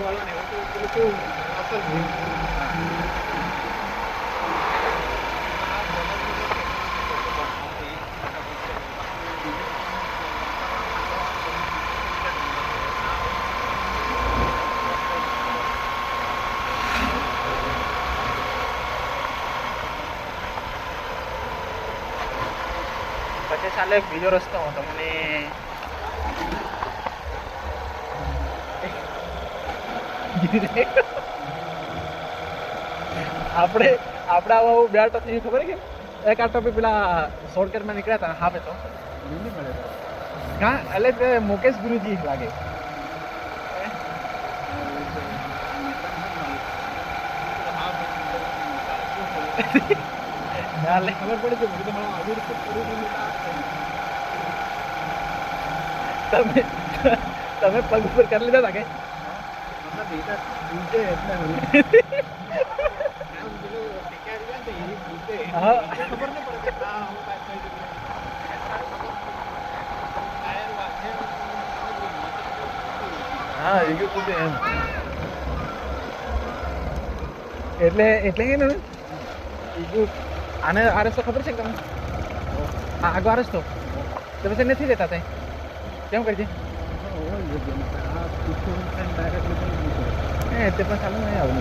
વાળા ને એવું તો પેલું અસર ભૂલ. પછી ચાલે એક બીજો રસ્તો હું તમને આપણે આવા બે ટોપિક ખબર કે એક આ ટોપિક પેલા શોર્ટકટમાં નીકળ્યા હતા હા તો હા એટલે મુકેશ ગુરુજી લાગે ખબર પડે છે બધું મારા આવી રીતે પૂરું તમે તમે પગ ઉપર કરી લીધા હતા કે મતલબ એ તો પૂછે એટલે હા ખબર નહીં પડે કે હા હું કાંઈ થઈ હા એ કીધું એમ એટલે એટલે કે ને આને આ રસ્તો ખબર છે કે તમને હા આગો આ રસ્તો તો પછી નથી જતા ત્યાં કેમ કરજે એ તે પણ ચાલુ નહીં આવું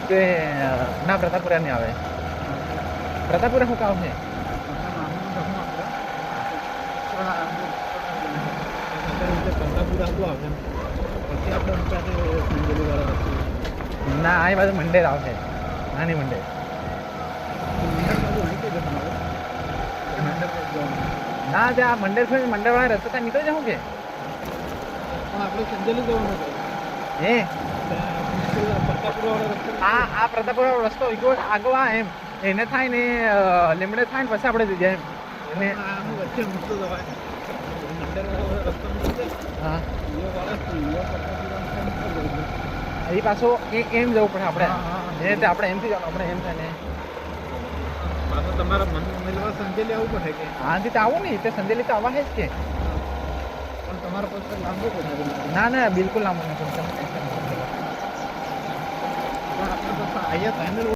તે ના પ્રતાપપુરા નહીં આવે પ્રતાપપુરા શું કામ છે ના આ બાજુ મંડેર આવશે નાની મંડેર ના ત્યાં મંડેર છે મંડેર વાળા રસ્તા ત્યાં નીકળી જાઉં કે આપણે સંજેલી જવાનું હે પ્રતાપપુરા વાળો રસ્તો આ પ્રતાપપુરા રસ્તો આગો આ એમ એને થાય ને લીમડે થાય ને પછી આપણે જઈએ એમ અને વચ્ચે મૂકતો જવાય મંડેર વાળો રસ્તો મૂકશે હા પ્રતાપપુરા એ પાછો એમ જવું પડે આપણે હા. એ રીતે આપણે એમથી જવાનું આપણે એમ થાય ને પાછો તમારા મન મેળવા સંજેલી આવવું પડે કે આથી તો આવું નહીં તે સંજેલી તો આવા જ કે પણ તમારા પાસે લાંબુ પડે ના ના બિલકુલ લાંબુ નહીં પડશે પણ આપણે પાસે અહીંયા ફાઇનલ